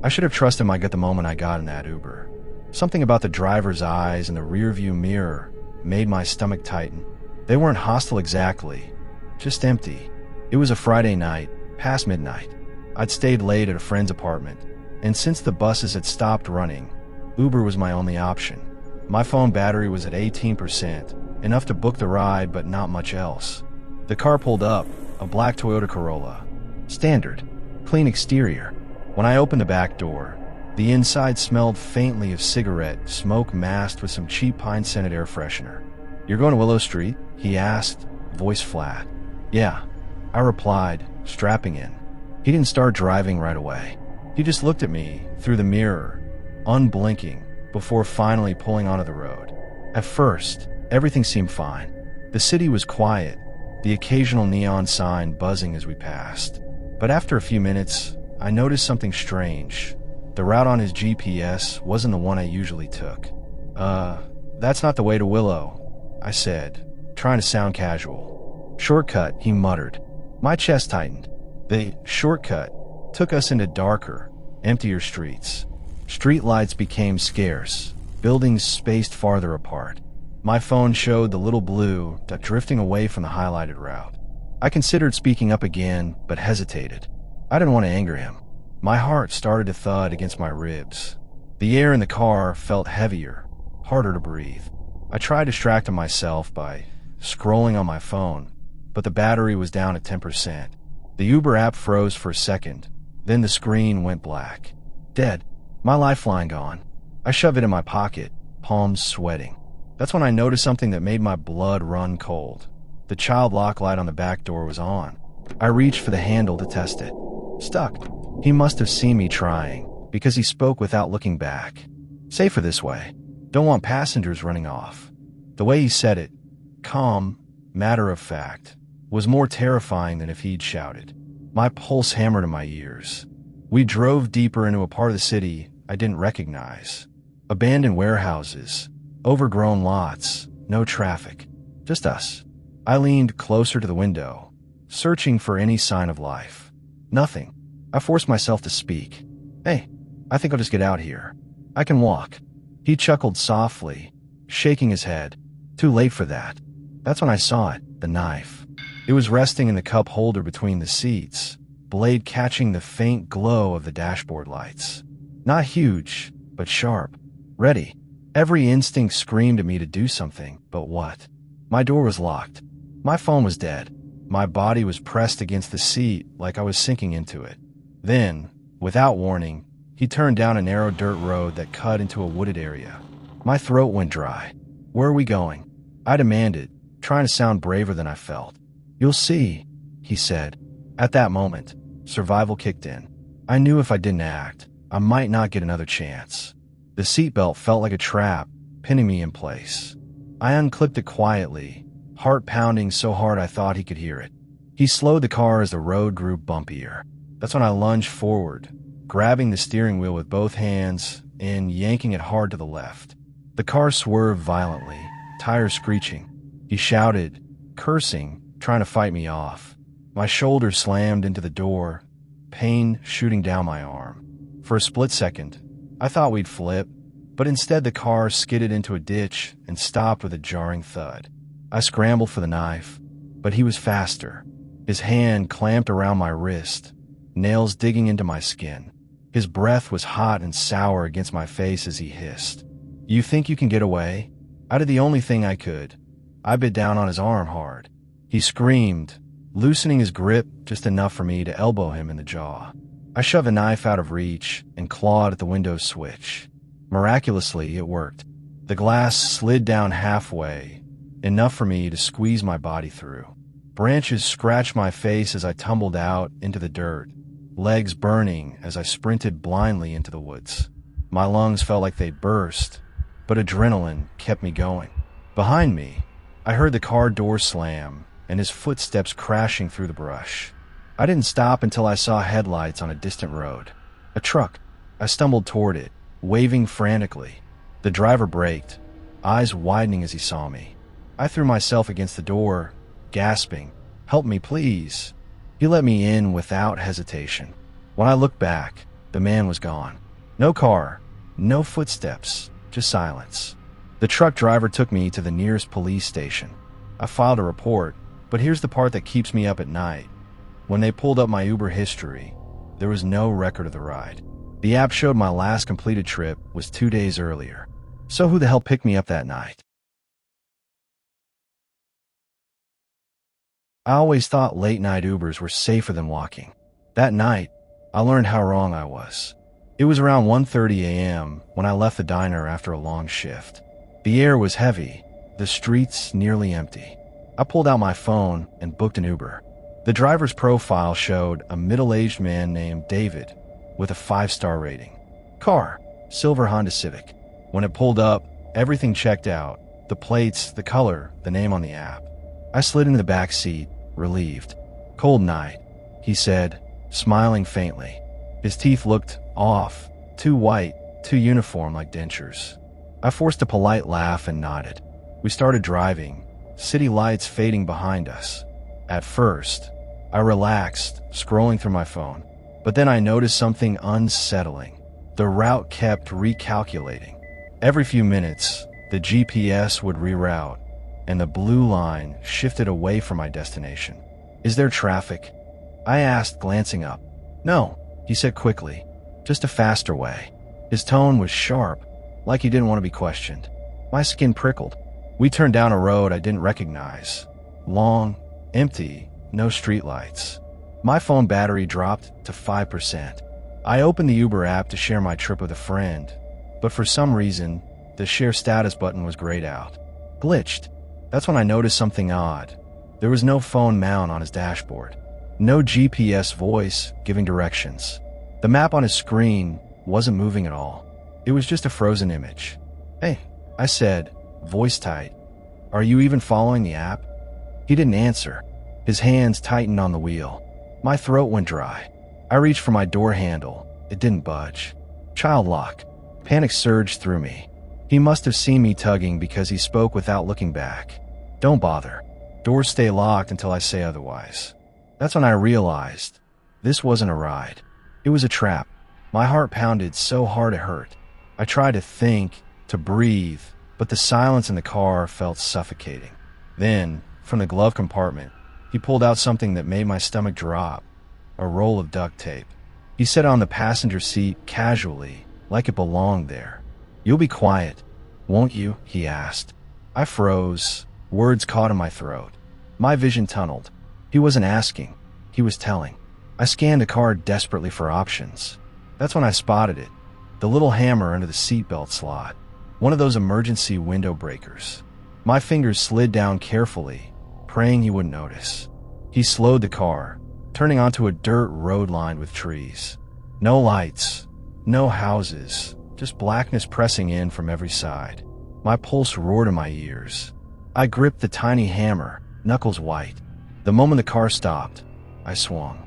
I should have trusted my gut the moment I got in that Uber. Something about the driver's eyes and the rearview mirror made my stomach tighten. They weren't hostile exactly, just empty. It was a Friday night, past midnight. I'd stayed late at a friend's apartment, and since the buses had stopped running, Uber was my only option. My phone battery was at 18%, enough to book the ride but not much else. The car pulled up, a black Toyota Corolla. Standard, clean exterior. When I opened the back door, the inside smelled faintly of cigarette smoke masked with some cheap pine-scented air freshener. "You're going to Willow Street?" he asked, voice flat. "Yeah," I replied, strapping in. He didn't start driving right away. He just looked at me through the mirror, unblinking, before finally pulling onto the road. At first, everything seemed fine. The city was quiet, the occasional neon sign buzzing as we passed. But after a few minutes, I noticed something strange. The route on his GPS wasn't the one I usually took. That's not the way to Willow," I said, trying to sound casual. "Shortcut," he muttered. My chest tightened. The shortcut took us into darker, emptier streets. Street lights became scarce, buildings spaced farther apart. My phone showed the little blue dot drifting away from the highlighted route. I considered speaking up again, but hesitated. I didn't want to anger him. My heart started to thud against my ribs. The air in the car felt heavier, harder to breathe. I tried distracting myself by scrolling on my phone, but the battery was down at 10%. The Uber app froze for a second, then the screen went black. Dead. My lifeline gone. I shoved it in my pocket, palms sweating. That's when I noticed something that made my blood run cold. The child lock light on the back door was on. I reached for the handle to test it. Stuck. He must have seen me trying, because he spoke without looking back. "Safer this way. Don't want passengers running off." The way he said it, calm, matter of fact, was more terrifying than if he'd shouted. My pulse hammered in my ears. We drove deeper into a part of the city I didn't recognize. Abandoned warehouses, overgrown lots, no traffic, just us. I leaned closer to the window, searching for any sign of life. Nothing. I forced myself to speak. "Hey, I think I'll just get out here. I can walk." He chuckled softly, shaking his head. Too late for that. That's when I saw it, the knife. It was resting in the cup holder between the seats, blade catching the faint glow of the dashboard lights. Not huge, but sharp. Ready. Every instinct screamed at me to do something, but what? My door was locked. My phone was dead. My body was pressed against the seat like I was sinking into it. Then, without warning, he turned down a narrow dirt road that cut into a wooded area. My throat went dry. "Where are we going?" I demanded, trying to sound braver than I felt. "You'll see," he said. At that moment, survival kicked in. I knew if I didn't act, I might not get another chance. The seatbelt felt like a trap, pinning me in place. I unclipped it quietly, heart pounding so hard I thought he could hear it. He slowed the car as the road grew bumpier. That's when I lunged forward, grabbing the steering wheel with both hands and yanking it hard to the left. The car swerved violently, tires screeching. He shouted, cursing, trying to fight me off. My shoulder slammed into the door, pain shooting down my arm. For a split second, I thought we'd flip, but instead the car skidded into a ditch and stopped with a jarring thud. I scrambled for the knife, but he was faster. His hand clamped around my wrist, nails digging into my skin. His breath was hot and sour against my face as he hissed. "You think you can get away?" I did the only thing I could. I bit down on his arm hard. He screamed, loosening his grip just enough for me to elbow him in the jaw. I shoved the knife out of reach and clawed at the window switch. Miraculously, it worked. The glass slid down halfway, enough for me to squeeze my body through. Branches scratched my face as I tumbled out into the dirt, legs burning as I sprinted blindly into the woods. My lungs felt like they'd burst, but adrenaline kept me going. Behind me, I heard the car door slam and his footsteps crashing through the brush. I didn't stop until I saw headlights on a distant road. A truck. I stumbled toward it, waving frantically. The driver braked, eyes widening as he saw me. I threw myself against the door, gasping, Help me, please." He let me in without hesitation. When I looked back, the man was gone. No car, no footsteps, just silence. The truck driver took me to the nearest police station. I filed a report, but here's the part that keeps me up at night. When they pulled up my Uber history, there was no record of the ride. The app showed my last completed trip was 2 days earlier. So who the hell picked me up that night? I always thought late-night Ubers were safer than walking. That night, I learned how wrong I was. It was around 1:30 a.m. when I left the diner after a long shift. The air was heavy, the streets nearly empty. I pulled out my phone and booked an Uber. The driver's profile showed a middle-aged man named David with a 5-star rating. Car, silver Honda Civic. When it pulled up, everything checked out. The plates, the color, the name on the app. I slid into the back seat, relieved. "Cold night," he said, smiling faintly. His teeth looked off, too white, too uniform like dentures. I forced a polite laugh and nodded. We started driving, city lights fading behind us. At first, I relaxed, scrolling through my phone. But then I noticed something unsettling. The route kept recalculating. Every few minutes, the GPS would reroute, and the blue line shifted away from my destination. "Is there traffic?" I asked, glancing up. "No," he said quickly, "just a faster way." His tone was sharp, like he didn't want to be questioned. My skin prickled. We turned down a road I didn't recognize. Long, empty, no streetlights. My phone battery dropped to 5%. I opened the Uber app to share my trip with a friend, but for some reason, the share status button was grayed out. Glitched. That's when I noticed something odd. There was no phone mount on his dashboard. No GPS voice giving directions. The map on his screen wasn't moving at all. It was just a frozen image. "Hey," I said, voice tight. "Are you even following the app?" He didn't answer. His hands tightened on the wheel. My throat went dry. I reached for my door handle. It didn't budge. Child lock. Panic surged through me. He must have seen me tugging because he spoke without looking back. "Don't bother. Doors stay locked until I say otherwise." That's when I realized this wasn't a ride. It was a trap. My heart pounded so hard it hurt. I tried to think, to breathe, but the silence in the car felt suffocating. Then, from the glove compartment, he pulled out something that made my stomach drop. A roll of duct tape. He set it on the passenger seat casually, like it belonged there. "You'll be quiet, won't you?" he asked. I froze, words caught in my throat. My vision tunneled. He wasn't asking, he was telling. I scanned the car desperately for options. That's when I spotted it. The little hammer under the seatbelt slot. One of those emergency window breakers. My fingers slid down carefully, praying he wouldn't notice. He slowed the car, turning onto a dirt road lined with trees. No lights, no houses, just blackness pressing in from every side. My pulse roared in my ears. I gripped the tiny hammer, knuckles white. The moment the car stopped, I swung.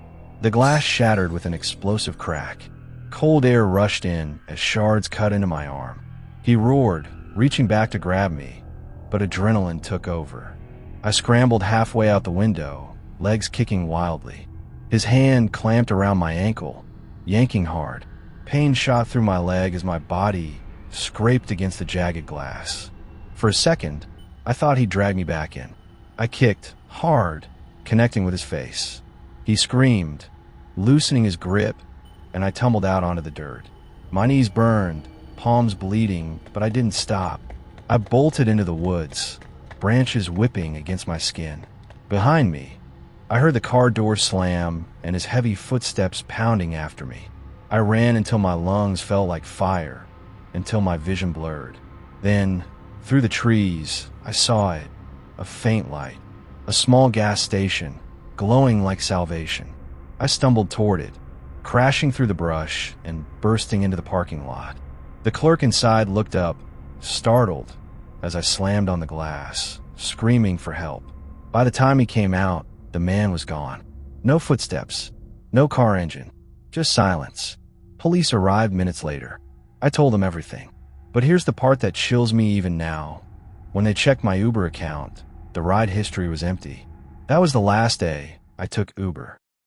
The glass shattered with an explosive crack. Cold air rushed in as shards cut into my arm. He roared, reaching back to grab me, but adrenaline took over. I scrambled halfway out the window, legs kicking wildly. His hand clamped around my ankle, yanking hard. Pain shot through my leg as my body scraped against the jagged glass. For a second, I thought he'd drag me back in. I kicked, hard, connecting with his face. He screamed, loosening his grip, and I tumbled out onto the dirt. My knees burned, palms bleeding, but I didn't stop. I bolted into the woods, branches whipping against my skin. Behind me, I heard the car door slam and his heavy footsteps pounding after me. I ran until my lungs felt like fire, until my vision blurred. Then, through the trees, I saw it, a faint light, a small gas station, glowing like salvation. I stumbled toward it, crashing through the brush and bursting into the parking lot. The clerk inside looked up, startled, as I slammed on the glass, screaming for help. By the time he came out, the man was gone. No footsteps, no car engine, just silence. Police arrived minutes later. I told them everything. But here's the part that chills me even now. When they checked my Uber account, the ride history was empty. That was the last day I took Uber.